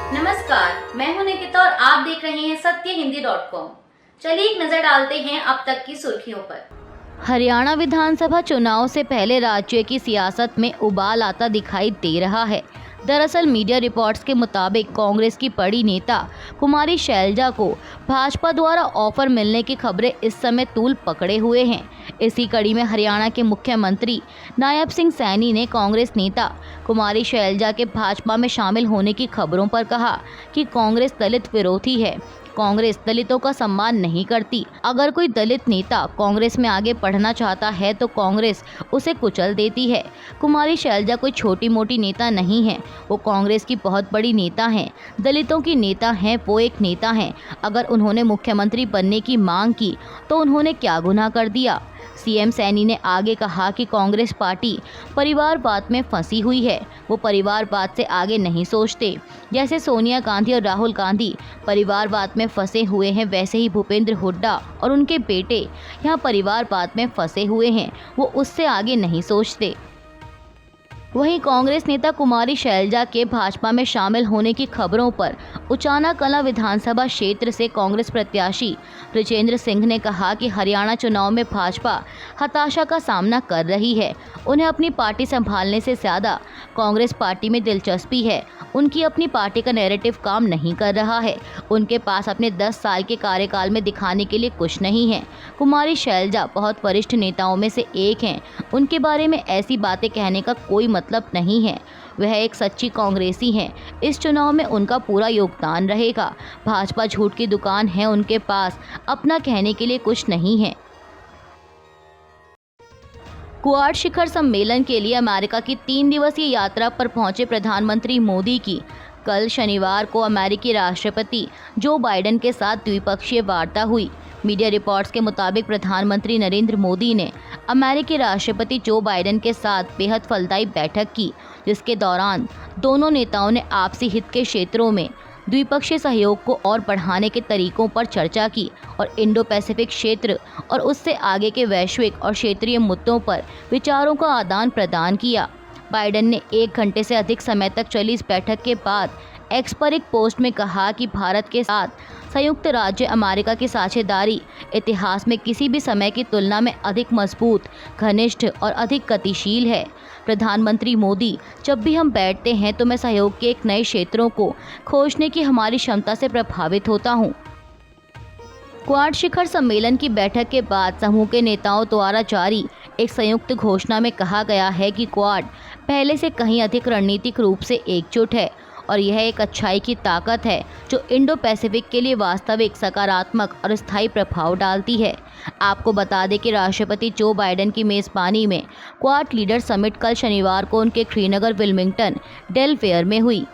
नमस्कार, मैं हूं निकिता और आप देख रहे हैं सत्यहिंदी.com। चलिए एक नजर डालते हैं अब तक की सुर्खियों पर। हरियाणा विधानसभा चुनाव से पहले राज्य की सियासत में उबाल आता दिखाई दे रहा है। दरअसल मीडिया रिपोर्ट्स के मुताबिक कांग्रेस की बड़ी नेता कुमारी शैलजा को भाजपा द्वारा ऑफर मिलने की खबरें इस समय तूल पकड़े हुए हैं। इसी कड़ी में हरियाणा के मुख्यमंत्री नायब सिंह सैनी ने कांग्रेस नेता कुमारी शैलजा के भाजपा में शामिल होने की खबरों पर कहा कि कांग्रेस दलित विरोधी है। कांग्रेस दलितों का सम्मान नहीं करती। अगर कोई दलित नेता कांग्रेस में आगे बढ़ना चाहता है तो कांग्रेस उसे कुचल देती है। कुमारी शैलजा कोई छोटी मोटी नेता नहीं है, वो कांग्रेस की बहुत बड़ी नेता हैं। दलितों की नेता हैं, वो एक नेता हैं। अगर उन्होंने मुख्यमंत्री बनने की मांग की तो उन्होंने क्या गुनाह कर दिया। सीएम सैनी ने आगे कहा कि कांग्रेस पार्टी परिवारवाद में फंसी हुई है। वो परिवारवाद से आगे नहीं सोचते। जैसे सोनिया गांधी और राहुल गांधी परिवारवाद में फंसे हुए हैं, वैसे ही भूपेंद्र हुड्डा और उनके बेटे यहाँ परिवारवाद में फंसे हुए हैं। वो उससे आगे नहीं सोचते। वहीं कांग्रेस नेता कुमारी शैलजा के भाजपा में शामिल होने की खबरों पर उचाना कलां विधानसभा क्षेत्र से कांग्रेस प्रत्याशी बृजेंद्र सिंह ने कहा कि हरियाणा चुनाव में भाजपा हताशा का सामना कर रही है। उन्हें अपनी पार्टी संभालने से ज़्यादा कांग्रेस पार्टी में दिलचस्पी है। उनकी अपनी पार्टी का नैरेटिव काम नहीं कर रहा है। उनके पास अपने 10 साल के कार्यकाल में दिखाने के लिए कुछ नहीं है। कुमारी शैलजा बहुत वरिष्ठ नेताओं में से एक हैं। उनके बारे में ऐसी बातें कहने का कोई मतलब नहीं है। वह एक सच्ची कांग्रेसी हैं। इस चुनाव में उनका पूरा योगदान रहेगा। भाजपा झूठ की दुकान है, उनके पास अपना कहने के लिए कुछ नहीं है। क्वाड शिखर सम्मेलन के लिए अमेरिका की 3 दिवसीय यात्रा पर पहुंचे प्रधानमंत्री मोदी की कल शनिवार को अमेरिकी राष्ट्रपति जो बाइडेन के साथ द्विपक्षीय वार्ता हुई। मीडिया रिपोर्ट्स के मुताबिक प्रधानमंत्री नरेंद्र मोदी ने अमेरिकी राष्ट्रपति जो बाइडेन के साथ बेहद फलदायी बैठक की, जिसके दौरान दोनों नेताओं ने आपसी हित के क्षेत्रों में द्विपक्षीय सहयोग को और बढ़ाने के तरीकों पर चर्चा की और इंडो पैसिफिक क्षेत्र और उससे आगे के वैश्विक और क्षेत्रीय मुद्दों पर विचारों का आदान प्रदान किया। बाइडेन ने 1 घंटे से अधिक समय तक चली इस बैठक के बाद एक्स पर एक पोस्ट में कहा कि भारत के साथ संयुक्त राज्य अमेरिका की साझेदारी इतिहास में किसी भी समय की तुलना में अधिक मजबूत, घनिष्ठ और अधिक गतिशील है। प्रधानमंत्री मोदी, जब भी हम बैठते हैं तो मैं सहयोग के एक नए क्षेत्रों को खोजने की हमारी क्षमता से प्रभावित होता हूँ। क्वाड शिखर सम्मेलन की बैठक के बाद समूह के नेताओं द्वारा जारी एक संयुक्त घोषणा में कहा गया है कि क्वाड पहले से कहीं अधिक रणनीतिक रूप से एकजुट है और यह एक अच्छाई की ताकत है जो इंडो पैसिफिक के लिए वास्तविक, सकारात्मक और स्थायी प्रभाव डालती है। आपको बता दें कि राष्ट्रपति जो बाइडेन की मेज़बानी में क्वाड लीडर समिट कल शनिवार को उनके श्रीनगर विल्मिंगटन डेलवेयर में हुई।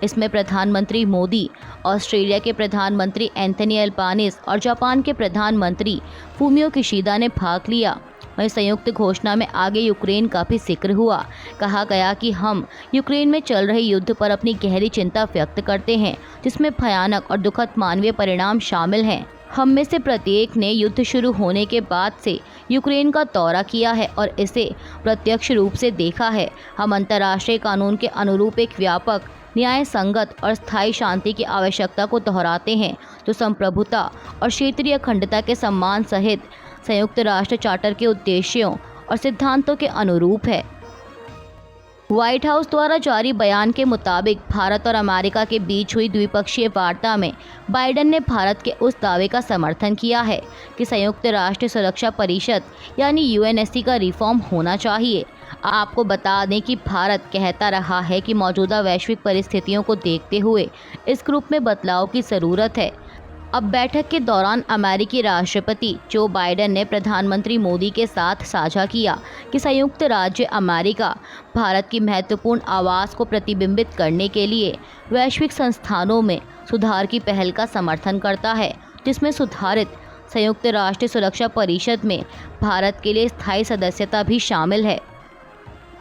इसमें प्रधानमंत्री मोदी, ऑस्ट्रेलिया के प्रधानमंत्री एंथनी अल्बानीज और जापान के प्रधानमंत्री फूमियो किशिदा ने भाग लिया। वहीं संयुक्त घोषणा में आगे यूक्रेन का भी जिक्र हुआ। कहा गया कि हम यूक्रेन में चल रहे युद्ध पर अपनी गहरी चिंता व्यक्त करते हैं, जिसमें भयानक और दुखद मानवीय परिणाम शामिल हैं। हम में से प्रत्येक ने युद्ध शुरू होने के बाद से यूक्रेन का दौरा किया है और इसे प्रत्यक्ष रूप से देखा है। हम अंतर्राष्ट्रीय कानून के अनुरूप एक व्यापक, न्याय संगत और स्थायी शांति की आवश्यकता को दोहराते हैं, जो संप्रभुता और क्षेत्रीय अखंडता के सम्मान सहित संयुक्त राष्ट्र चार्टर के उद्देश्यों और सिद्धांतों के अनुरूप है। व्हाइट हाउस द्वारा जारी बयान के मुताबिक भारत और अमेरिका के बीच हुई द्विपक्षीय वार्ता में बाइडेन ने भारत के उस दावे का समर्थन किया है कि संयुक्त राष्ट्र सुरक्षा परिषद यानी यूएनएससी का रिफॉर्म होना चाहिए। आपको बता दें कि भारत कहता रहा है कि मौजूदा वैश्विक परिस्थितियों को देखते हुए इस ग्रुप में बदलाव की ज़रूरत है। अब बैठक के दौरान अमेरिकी राष्ट्रपति जो बाइडेन ने प्रधानमंत्री मोदी के साथ साझा किया कि संयुक्त राज्य अमेरिका भारत की महत्वपूर्ण आवाज़ को प्रतिबिंबित करने के लिए वैश्विक संस्थानों में सुधार की पहल का समर्थन करता है, जिसमें सुधारित संयुक्त राष्ट्र सुरक्षा परिषद में भारत के लिए स्थायी सदस्यता भी शामिल है।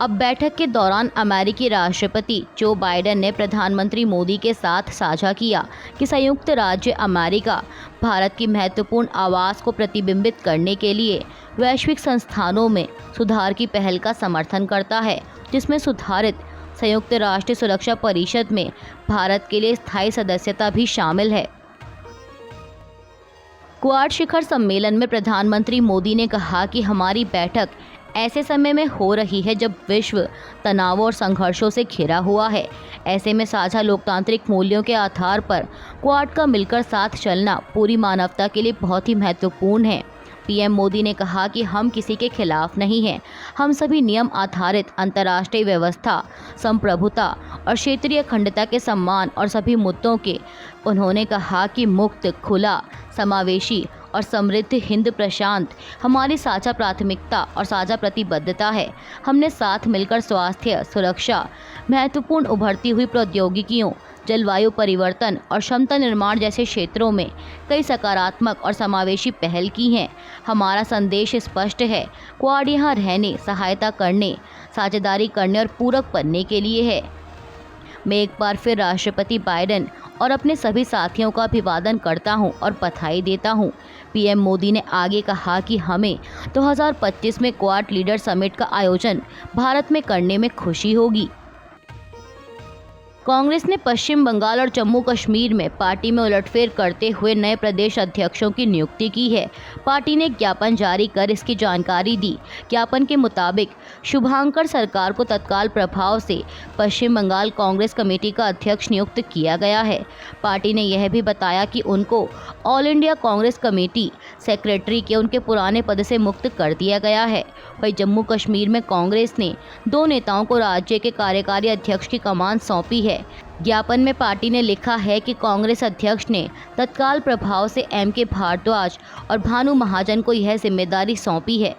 अब बैठक के दौरान अमेरिकी राष्ट्रपति जो बाइडेन ने प्रधानमंत्री मोदी के साथ साझा किया कि संयुक्त राज्य अमेरिका भारत की महत्वपूर्ण आवाज़ को प्रतिबिंबित करने के लिए वैश्विक संस्थानों में सुधार की पहल का समर्थन करता है, जिसमें सुधारित संयुक्त राष्ट्र सुरक्षा परिषद में भारत के लिए स्थायी सदस्यता भी शामिल है। क्वाड शिखर सम्मेलन में प्रधानमंत्री मोदी ने कहा कि हमारी बैठक ऐसे समय में हो रही है जब विश्व तनावों और संघर्षों से घिरा हुआ है। ऐसे में साझा लोकतांत्रिक मूल्यों के आधार पर क्वाड का मिलकर साथ चलना पूरी मानवता के लिए बहुत ही महत्वपूर्ण है। पीएम मोदी ने कहा कि हम किसी के खिलाफ नहीं हैं, हम सभी नियम आधारित अंतर्राष्ट्रीय व्यवस्था, संप्रभुता और क्षेत्रीय अखंडता के सम्मान और सभी मुद्दों के। उन्होंने कहा कि मुक्त, खुला, समावेशी और समृद्ध हिंद प्रशांत हमारी साझा प्राथमिकता और साझा प्रतिबद्धता है। हमने साथ मिलकर स्वास्थ्य, सुरक्षा, महत्वपूर्ण उभरती हुई प्रौद्योगिकियों, जलवायु परिवर्तन और क्षमता निर्माण जैसे क्षेत्रों में कई सकारात्मक और समावेशी पहल की हैं। हमारा संदेश स्पष्ट है, क्वाड यहाँ रहने, सहायता करने, साझेदारी करने और पूरक बनने के लिए है। मैं एक बार फिर राष्ट्रपति बाइडेन और अपने सभी साथियों का अभिवादन करता हूं और बधाई देता हूं। पीएम मोदी ने आगे कहा कि हमें 2025 में क्वाड लीडर समिट का आयोजन भारत में करने में खुशी होगी। कांग्रेस ने पश्चिम बंगाल और जम्मू कश्मीर में पार्टी में उलटफेर करते हुए नए प्रदेश अध्यक्षों की नियुक्ति की है। पार्टी ने एक ज्ञापन जारी कर इसकी जानकारी दी। ज्ञापन के मुताबिक शुभांकर सरकार को तत्काल प्रभाव से पश्चिम बंगाल कांग्रेस कमेटी का अध्यक्ष नियुक्त किया गया है। पार्टी ने यह भी बताया कि उनको all India Congress committee secretary के उनके पुराने पद से मुक्त कर दिया गया है। वहीं जम्मू कश्मीर में कांग्रेस ने 2 नेताओं को राज्य के कार्यकारी अध्यक्ष की कमान सौंपी है। ज्ञापन में पार्टी ने लिखा है कि कांग्रेस अध्यक्ष ने तत्काल प्रभाव से एम.के. भारद्वाज और भानु महाजन को यह जिम्मेदारी सौंपी है।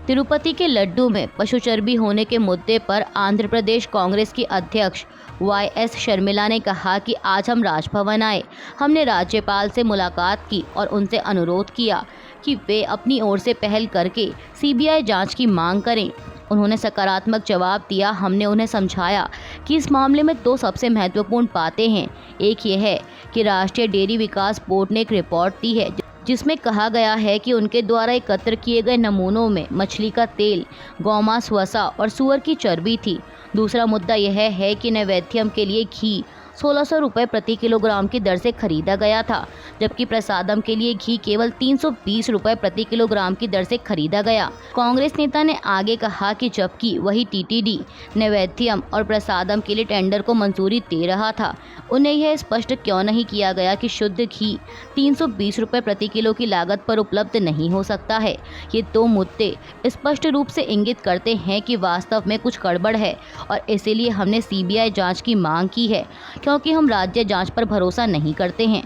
तिरुपति के लड्डू में पशु चर्बी होने के मुद्दे पर आंध्र प्रदेश कांग्रेस की अध्यक्ष वाई.एस. शर्मिला ने कहा कि आज हम राजभवन आए, हमने राज्यपाल से मुलाकात की और उनसे अनुरोध किया कि वे अपनी ओर से पहल करके सीबीआई जांच की मांग करें। उन्होंने सकारात्मक जवाब दिया। हमने उन्हें समझाया कि इस मामले में 2 सबसे महत्वपूर्ण बातें हैं। एक यह है कि राष्ट्रीय डेयरी विकास बोर्ड ने एक रिपोर्ट दी है जिसमें कहा गया है कि उनके द्वारा एकत्र किए गए नमूनों में मछली का तेल, गौमांस, वसा और सूअर की चर्बी थी। दूसरा मुद्दा यह है कि नैवेद्यम के लिए घी 1600 रुपये प्रति किलोग्राम की दर से खरीदा गया था, जबकि प्रसादम के लिए घी केवल 320 रुपये प्रति किलोग्राम की दर से खरीदा गया। कांग्रेस नेता ने आगे कहा कि जबकि वही टीटीडी नैवेद्यम और प्रसादम के लिए टेंडर को मंजूरी दे रहा था, उन्हें यह स्पष्ट क्यों नहीं किया गया कि शुद्ध घी 320 रुपये प्रति किलो की लागत पर उपलब्ध नहीं हो सकता है। ये 2 मुद्दे स्पष्ट रूप से इंगित करते हैं कि वास्तव में कुछ गड़बड़ है और इसीलिए हमने सीबीआई जांच की मांग की है, क्योंकि हम राज्य जांच पर भरोसा नहीं करते हैं।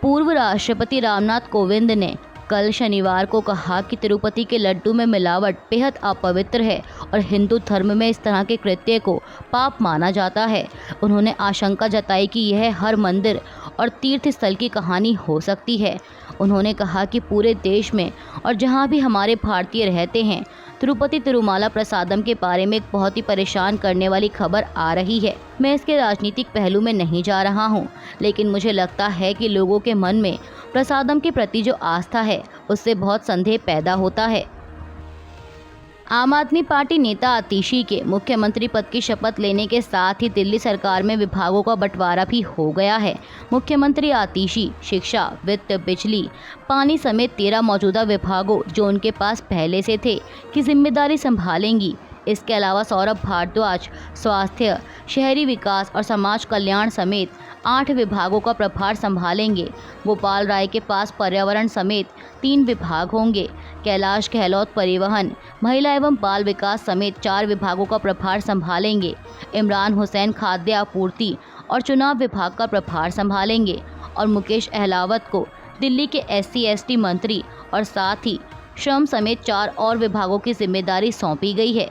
पूर्व राष्ट्रपति रामनाथ कोविंद ने कल शनिवार को कहा कि तिरुपति के लड्डू में मिलावट बेहद अपवित्र है और हिंदू धर्म में इस तरह के कृत्य को पाप माना जाता है। उन्होंने आशंका जताई कि यह हर मंदिर और तीर्थ स्थल की कहानी हो सकती है। उन्होंने कहा कि पूरे देश में और जहां भी हमारे भारतीय रहते हैं, तिरुपति तिरुमाला प्रसादम के बारे में एक बहुत ही परेशान करने वाली खबर आ रही है। मैं इसके राजनीतिक पहलू में नहीं जा रहा हूं, लेकिन मुझे लगता है कि लोगों के मन में प्रसादम के प्रति जो आस्था है उससे बहुत संदेह पैदा होता है। आम आदमी पार्टी नेता आतिशी के मुख्यमंत्री पद की शपथ लेने के साथ ही दिल्ली सरकार में विभागों का बंटवारा भी हो गया है। मुख्यमंत्री आतिशी शिक्षा, वित्त, बिजली, पानी समेत 13 मौजूदा विभागों जो उनके पास पहले से थे की जिम्मेदारी संभालेंगी। इसके अलावा सौरभ भारद्वाज स्वास्थ्य, शहरी विकास और समाज कल्याण समेत 8 विभागों का प्रभार संभालेंगे। गोपाल राय के पास पर्यावरण समेत 3 विभाग होंगे। कैलाश गहलोत परिवहन, महिला एवं बाल विकास समेत 4 विभागों का प्रभार संभालेंगे। इमरान हुसैन खाद्य आपूर्ति और चुनाव विभाग का प्रभार संभालेंगे और मुकेश अहलावत को दिल्ली के SC/ST मंत्री और साथ ही श्रम समेत 4 और विभागों की जिम्मेदारी सौंपी गई है।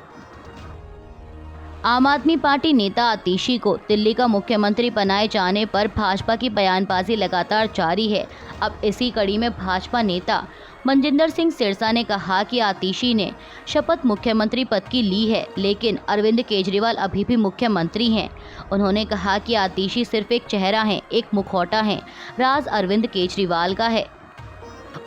आम आदमी पार्टी नेता आतिशी को दिल्ली का मुख्यमंत्री बनाए जाने पर भाजपा की बयानबाजी लगातार जारी है। अब इसी कड़ी में भाजपा नेता मनजिंदर सिंह सिरसा ने कहा कि आतिशी ने शपथ मुख्यमंत्री पद की ली है, लेकिन अरविंद केजरीवाल अभी भी मुख्यमंत्री हैं। उन्होंने कहा कि आतिशी सिर्फ एक चेहरा है, एक मुखौटा है, राज अरविंद केजरीवाल का है।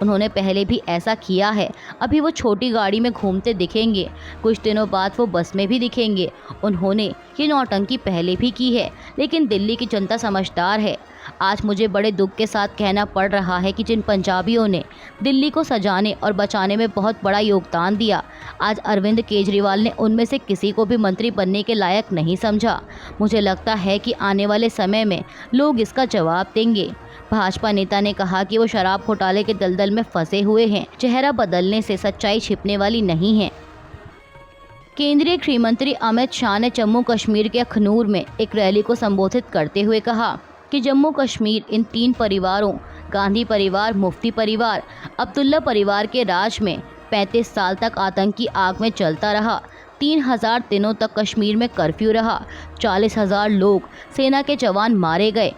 उन्होंने पहले भी ऐसा किया है। अभी वो छोटी गाड़ी में घूमते दिखेंगे, कुछ दिनों बाद वो बस में भी दिखेंगे। उन्होंने ये नौटंकी पहले भी की है, लेकिन दिल्ली की जनता समझदार है। आज मुझे बड़े दुख के साथ कहना पड़ रहा है कि जिन पंजाबियों ने दिल्ली को सजाने और बचाने में बहुत बड़ा योगदान दिया, आज अरविंद केजरीवाल ने उनमें से किसी को भी मंत्री बनने के लायक नहीं समझा। मुझे लगता है कि आने वाले समय में लोग इसका जवाब देंगे। भाजपा नेता ने कहा कि वो शराब घोटाले के दलदल में फंसे हुए हैं। चेहरा बदलने से सच्चाई छिपने वाली नहीं है। केंद्रीय गृह मंत्री अमित शाह ने जम्मू कश्मीर के अखनूर में एक रैली को संबोधित करते हुए कहा कि जम्मू कश्मीर इन 3 परिवारों, गांधी परिवार, मुफ्ती परिवार, अब्दुल्ला परिवार के राज में 35 साल तक आतंकी आग में जलता रहा। 3000 दिनों तक कश्मीर में कर्फ्यू रहा। 40,000 लोग सेना के जवान मारे गए।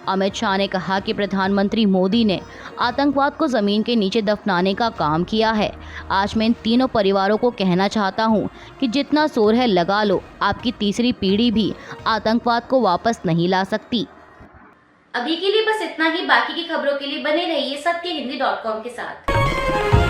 अमित शाह ने कहा कि प्रधानमंत्री मोदी ने आतंकवाद को ज़मीन के नीचे दफनाने का काम किया है। आज मैं इन तीनों परिवारों को कहना चाहता हूं कि जितना जोर है लगा लो, आपकी तीसरी पीढ़ी भी आतंकवाद को वापस नहीं ला सकती। अभी के लिए बस इतना ही। बाकी की खबरों के लिए बने रहिए सत्यहिंदी.com के साथ।